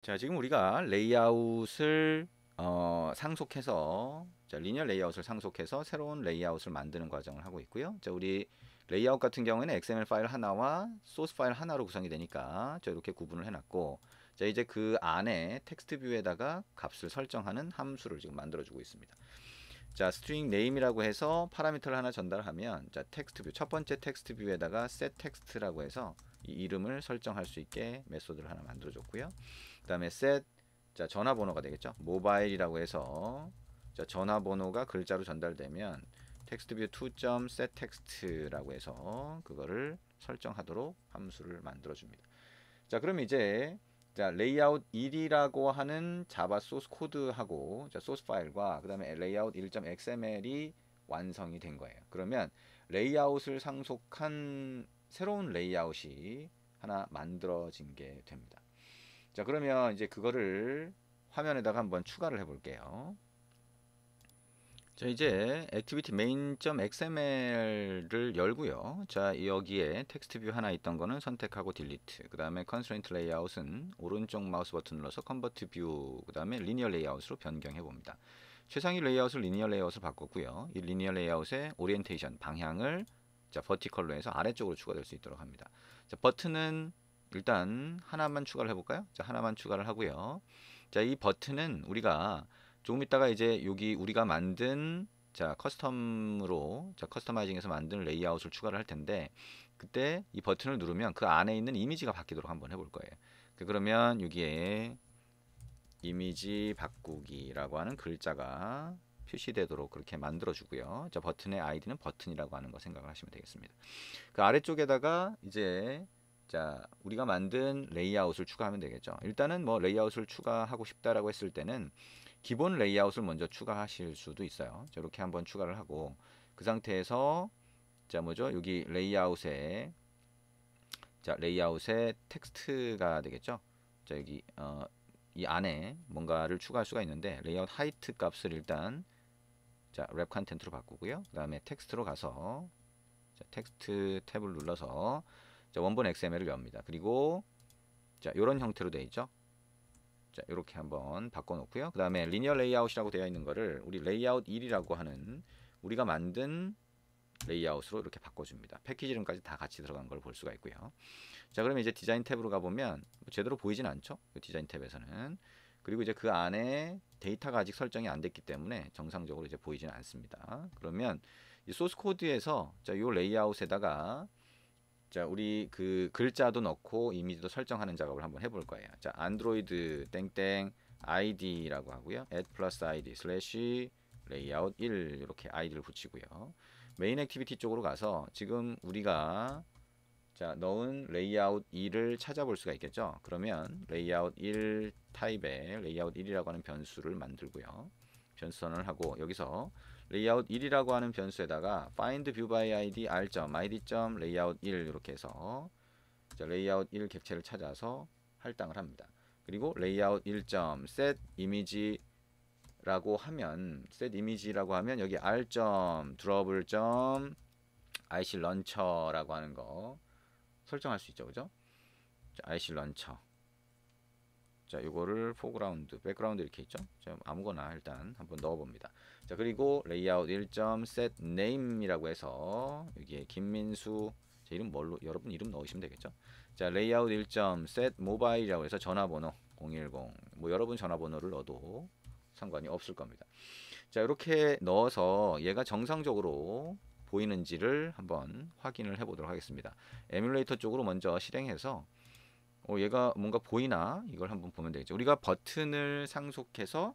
자, 지금 우리가 레이아웃을 상속해서 리니어 레이아웃을 상속해서 새로운 레이아웃을 만드는 과정을 하고 있고요. 자, 우리 레이아웃 같은 경우에는 XML 파일 하나와 소스 파일 하나로 구성이 되니까 이렇게 구분을 해놨고, 자, 이제 그 안에 텍스트 뷰에다가 값을 설정하는 함수를 지금 만들어주고 있습니다. 자, string name이라고 해서 파라미터를 하나 전달하면, 자, 텍스트 뷰 첫 번째 텍스트 뷰에다가 set text라고 해서 이 이름을 설정할 수 있게 메소드를 하나 만들어줬고요. 그 다음에 set, 자, 전화번호가 되겠죠. 모바일이라고 해서, 자, 전화번호가 글자로 전달되면 텍스트뷰 2.setText라고 해서 그거를 설정하도록 함수를 만들어 줍니다. 자, 그럼 이제 자, 레이아웃 1이라고 하는 자바 소스 코드하고, 자, 소스 파일과 그다음에 레이아웃 1.xml이 완성이 된 거예요. 그러면 레이아웃을 상속한 새로운 레이아웃이 하나 만들어진 게 됩니다. 자, 그러면 이제 그거를 화면에다가 한번 추가를 해 볼게요. 자, 이제 activity main.xml을 열고요. 자, 여기에 텍스트 뷰 하나 있던 거는 선택하고 딜리트. 그 다음에 constraint layout은 오른쪽 마우스 버튼 눌러서 convert view, 그 다음에 linear layout으로 변경해 봅니다. 최상위 레이아웃을 linear layout을 바꿨고요. 이 linear layout의 오리엔테이션, 방향을 자, vertical로 해서 아래쪽으로 추가될 수 있도록 합니다. 자, 버튼은 일단 하나만 추가를 해볼까요? 자, 하나만 추가를 하고요. 자, 이 버튼은 우리가 조금 있다가 이제 여기 우리가 만든 자 커스텀으로 자 커스터마이징해서 만든 레이아웃을 추가를 할 텐데, 그때 이 버튼을 누르면 그 안에 있는 이미지가 바뀌도록 한번 해볼 거예요. 그러면 여기에 이미지 바꾸기라고 하는 글자가 표시되도록 그렇게 만들어 주고요. 자, 버튼의 아이디는 버튼이라고 하는 거 생각을 하시면 되겠습니다. 그 아래쪽에다가 이제 자, 우리가 만든 레이아웃을 추가하면 되겠죠. 일단은 뭐 레이아웃을 추가하고 싶다라고 했을 때는 기본 레이아웃을 먼저 추가하실 수도 있어요. 자, 이렇게 한번 추가를 하고 그 상태에서 자, 뭐죠? 여기 레이아웃에 텍스트가 되겠죠. 자, 여기 이 안에 뭔가를 추가할 수가 있는데, 레이아웃 하이트 값을 일단 자, 랩 컨텐트로 바꾸고요. 그 다음에 텍스트로 가서 자, 텍스트 탭을 눌러서 자, 원본 XML을 엽니다. 그리고 자, 이런 형태로 되어 있죠. 자, 이렇게 한번 바꿔 놓고요. 그 다음에 리니어 레이아웃이라고 되어 있는 거를 우리 레이아웃 1이라고 하는 우리가 만든 레이아웃으로 이렇게 바꿔줍니다. 패키지 이름까지 다 같이 들어간 걸 볼 수가 있고요. 자, 그러면 이제 디자인 탭으로 가보면 제대로 보이진 않죠. 디자인 탭에서는. 그리고 이제 그 안에 데이터가 아직 설정이 안 됐기 때문에 정상적으로 이제 보이지는 않습니다. 그러면 이 소스 코드에서 자, 요 레이아웃에다가 자, 우리 그 글자도 넣고 이미지도 설정하는 작업을 한번 해볼 거예요. 자, 안드로이드 땡땡 id라고 하고요. add plus id 슬래시 레이아웃 1 이렇게 id를 붙이고요. 메인 액티비티 쪽으로 가서 지금 우리가 자, 넣은 레이아웃 2를 찾아볼 수가 있겠죠. 그러면 레이아웃 1 타입의 레이아웃 1이라고 하는 변수를 만들고요. 변수 선언을 하고 여기서 레이아웃 1이라고 하는 변수에다가 find view by id r.id.layout 1 이렇게 해서 자, 레이아웃 1 객체를 찾아서 할당을 합니다. 그리고 레이아웃 1.set image라고 하면 set image라고 하면 여기 r.drawable.ic launcher라고 하는 거 설정할 수 있죠. 그죠? 자, IC 런처. 자, 요거를 포그라운드, 백그라운드 이렇게 있죠? 자, 아무거나 일단 한번 넣어 봅니다. 자, 그리고 레이아웃 1.set name이라고 해서 여기에 김민수 제 이름 뭘로 여러분 이름 넣으시면 되겠죠? 자, 레이아웃 1.set mobile이라고 해서 전화번호 010. 뭐 여러분 전화번호를 넣어도 상관이 없을 겁니다. 자, 이렇게 넣어서 얘가 정상적으로 보이는지를 한번 확인을 해 보도록 하겠습니다. 에뮬레이터 쪽으로 먼저 실행해서 얘가 뭔가 보이나 이걸 한번 보면 되겠죠. 우리가 버튼을 상속해서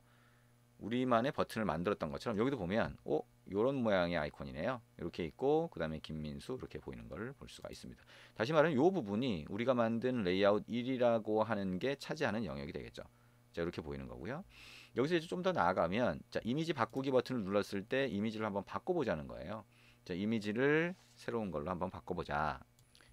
우리만의 버튼을 만들었던 것처럼 여기도 보면 요런 모양의 아이콘이네요. 이렇게 있고 그 다음에 김민수 이렇게 보이는 걸 볼 수가 있습니다. 다시 말하면 요 부분이 우리가 만든 레이아웃 1이라고 하는 게 차지하는 영역이 되겠죠. 자, 이렇게 보이는 거고요. 여기서 이제 좀 더 나아가면 자, 이미지 바꾸기 버튼을 눌렀을 때 이미지를 한번 바꿔보자는 거예요. 자, 이미지를 새로운 걸로 한번 바꿔보자.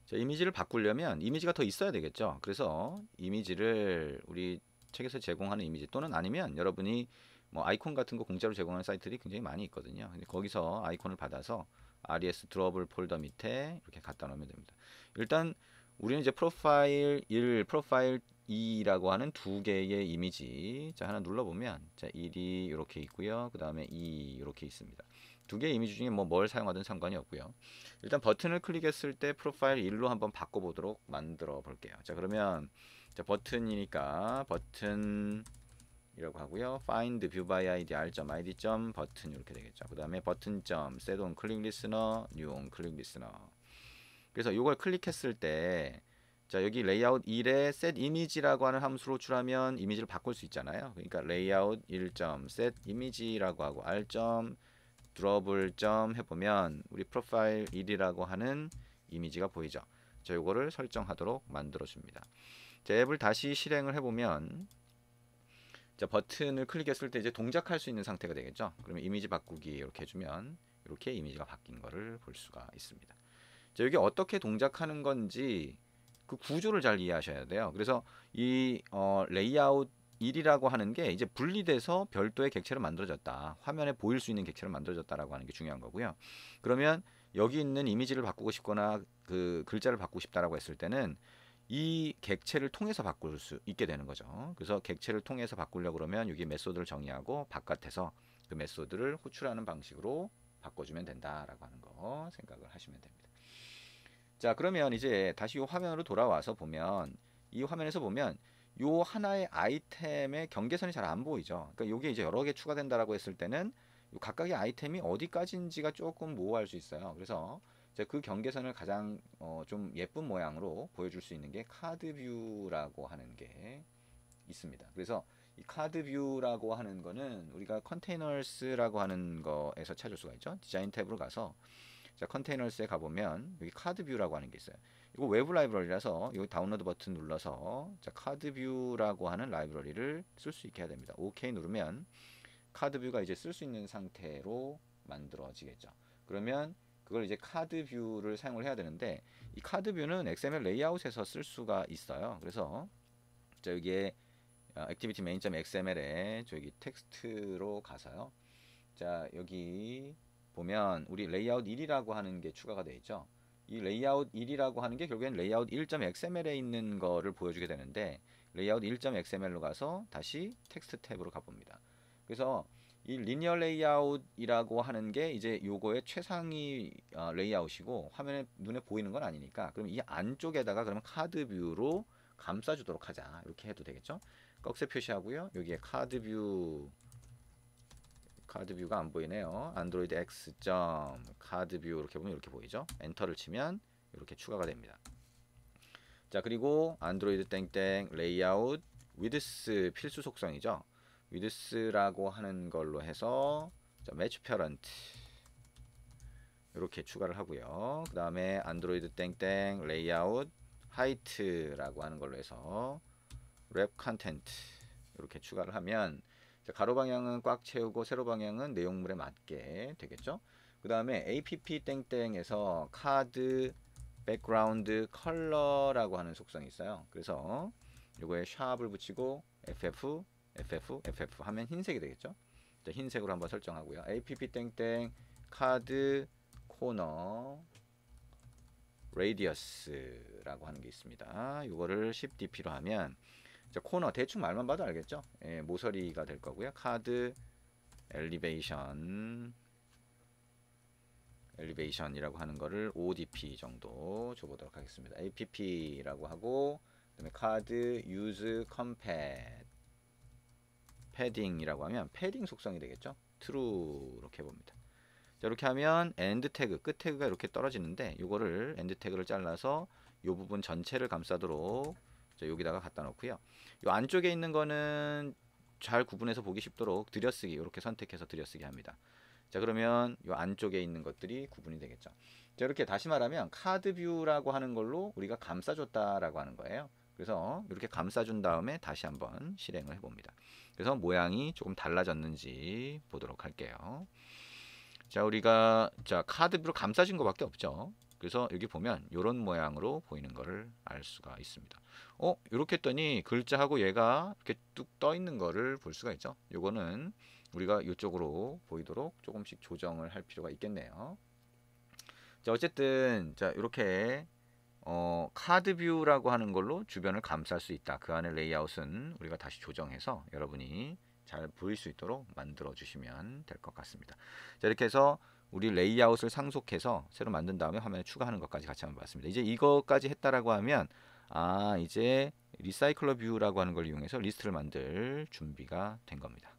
자, 이미지를 바꾸려면 이미지가 더 있어야 되겠죠. 그래서 이미지를 우리 책에서 제공하는 이미지 또는 아니면 여러분이 뭐 아이콘 같은 거 공짜로 제공하는 사이트들이 굉장히 많이 있거든요. 근데 거기서 아이콘을 받아서 RES 드로블 폴더 밑에 이렇게 갖다 놓으면 됩니다. 일단 우리는 이제 프로파일 1, 프로파일 2라고 하는 두 개의 이미지. 자, 하나 눌러보면, 자, 1이 이렇게 있고요. 그 다음에 2 이렇게 있습니다. 두 개의 이미지 중에 뭐 뭘 사용하든 상관이 없고요. 일단 버튼을 클릭했을 때 프로파일 1로 한번 바꿔보도록 만들어 볼게요. 자, 그러면 자, 버튼이니까 버튼 이라고 하고요. find view by id r.id. 버튼 이렇게 되겠죠. 그 다음에 버튼 점 set on click listener, new on click listener. 그래서 이걸 클릭했을 때 자, 여기 레이아웃 1에 set image라고 하는 함수로 출하면 이미지를 바꿀 수 있잖아요. 그러니까 레이아웃 1.set image라고 하고 r. drawable 해보면 우리 프로파일 1이라고 하는 이미지가 보이죠. 자, 요거를 설정하도록 만들어 줍니다. 자, 앱을 다시 실행을 해보면 자, 버튼을 클릭했을 때 이제 동작할 수 있는 상태가 되겠죠. 그러면 이미지 바꾸기 이렇게 해주면 이렇게 이미지가 바뀐 거를 볼 수가 있습니다. 자, 여기 어떻게 동작하는 건지 그 구조를 잘 이해하셔야 돼요. 그래서 이 레이아웃 1이라고 하는 게 이제 분리돼서 별도의 객체로 만들어졌다. 화면에 보일 수 있는 객체로 만들어졌다라고 하는 게 중요한 거고요. 그러면 여기 있는 이미지를 바꾸고 싶거나 그 글자를 바꾸고 싶다라고 했을 때는 이 객체를 통해서 바꿀 수 있게 되는 거죠. 그래서 객체를 통해서 바꾸려고 그러면 여기 메소드를 정의하고 바깥에서 그 메소드를 호출하는 방식으로 바꿔주면 된다라고 하는 거 생각을 하시면 됩니다. 자, 그러면 이제 다시 이 화면으로 돌아와서 보면 이 화면에서 보면 요 하나의 아이템의 경계선이 잘 안 보이죠. 그러니까 요게 이제 여러 개 추가된다라고 했을 때는 요 각각의 아이템이 어디까지인지가 조금 모호할 수 있어요. 그래서 그 경계선을 가장 좀 예쁜 모양으로 보여줄 수 있는 게 카드 뷰라고 하는 게 있습니다. 그래서 이 카드 뷰라고 하는 거는 우리가 컨테이너스라고 하는 거에서 찾을 수가 있죠. 디자인 탭으로 가서 자, 컨테이너스에 가보면 여기 카드 뷰라고 하는 게 있어요. 이거 외부 라이브러리라서 여기 다운로드 버튼 눌러서 자, 카드 뷰라고 하는 라이브러리를 쓸 수 있게 해야 됩니다. OK 누르면 카드 뷰가 이제 쓸 수 있는 상태로 만들어지겠죠. 그러면 그걸 이제 카드 뷰를 사용을 해야 되는데 이 카드 뷰는 XML 레이아웃에서 쓸 수가 있어요. 그래서 자, 여기에 activity main.xml에 저기 텍스트로 가서요. 자, 여기 보면 우리 레이아웃 1이라고 하는 게 추가가 되어 있죠. 이 레이아웃 1이라고 하는 게 결국엔 레이아웃 1.xml에 있는 거를 보여주게 되는데 레이아웃 1.xml로 가서 다시 텍스트 탭으로 가봅니다. 그래서 이 리니어 레이아웃이라고 하는 게 이제 요거의 최상위 레이아웃이고 화면에 눈에 보이는 건 아니니까 그럼 이 안쪽에다가 그러면 카드 뷰로 감싸주도록 하자. 이렇게 해도 되겠죠. 꺽쇠 표시하고요. 여기에 카드 뷰가 안 보이네요. 안드로이드 X 카드 뷰 이렇게 보면 이렇게 보이죠. 엔터를 치면 이렇게 추가가 됩니다. 자, 그리고 안드로이드 땡땡 레이아웃 위드스 필수 속성이죠. 위드스라고 하는 걸로 해서 매치 페런트 이렇게 추가를 하고요. 그 다음에 안드로이드 땡땡 레이아웃 하이트라고 하는 걸로 해서 랩 컨텐트 이렇게 추가를 하면 가로 방향은 꽉 채우고 세로 방향은 내용물에 맞게 되겠죠. 그 다음에 app 땡땡에서 카드 백그라운드 컬러라고 하는 속성이 있어요. 그래서 이거에 샵을 붙이고 ff 하면 흰색이 되겠죠. 자, 흰색으로 한번 설정하고요. app 땡땡 카드 코너 레디어스라고 하는 게 있습니다. 이거를 10dp로 하면 자, 코너 대충 말만 봐도 알겠죠? 예, 모서리가 될 거고요. 카드 엘리베이션이라고 하는 거를 5dp 정도 줘보도록 하겠습니다. app라고 하고 그다음에 카드 use compat 패딩이라고 하면 패딩 속성이 되겠죠? true 이렇게 해봅니다. 자, 이렇게 하면 end 태그 끝 태그가 이렇게 떨어지는데 이거를 end 태그를 잘라서 이 부분 전체를 감싸도록 자, 여기다가 갖다 놓고요. 이 안쪽에 있는 거는 잘 구분해서 보기 쉽도록 들여쓰기 이렇게 선택해서 들여쓰기 합니다. 자, 그러면 이 안쪽에 있는 것들이 구분이 되겠죠. 자, 이렇게 다시 말하면 카드 뷰라고 하는 걸로 우리가 감싸줬다라고 하는 거예요. 그래서 이렇게 감싸준 다음에 다시 한번 실행을 해봅니다. 그래서 모양이 조금 달라졌는지 보도록 할게요. 자, 우리가 자 카드 뷰로 감싸진 것밖에 없죠. 그래서 여기 보면 이런 모양으로 보이는 것을 알 수가 있습니다. 이렇게 했더니 글자하고 얘가 이렇게 뚝 떠 있는 거를 볼 수가 있죠. 요거는 우리가 이쪽으로 보이도록 조금씩 조정을 할 필요가 있겠네요. 자, 어쨌든 자 이렇게 카드 뷰라고 하는 걸로 주변을 감쌀 수 있다. 그 안에 레이아웃은 우리가 다시 조정해서 여러분이 잘 보일 수 있도록 만들어 주시면 될 것 같습니다. 자, 이렇게 해서 우리 레이아웃을 상속해서 새로 만든 다음에 화면에 추가하는 것까지 같이 한번 봤습니다. 이제 이거까지 했다라고 하면 이제 리사이클러 뷰라고 하는 걸 이용해서 리스트를 만들 준비가 된 겁니다.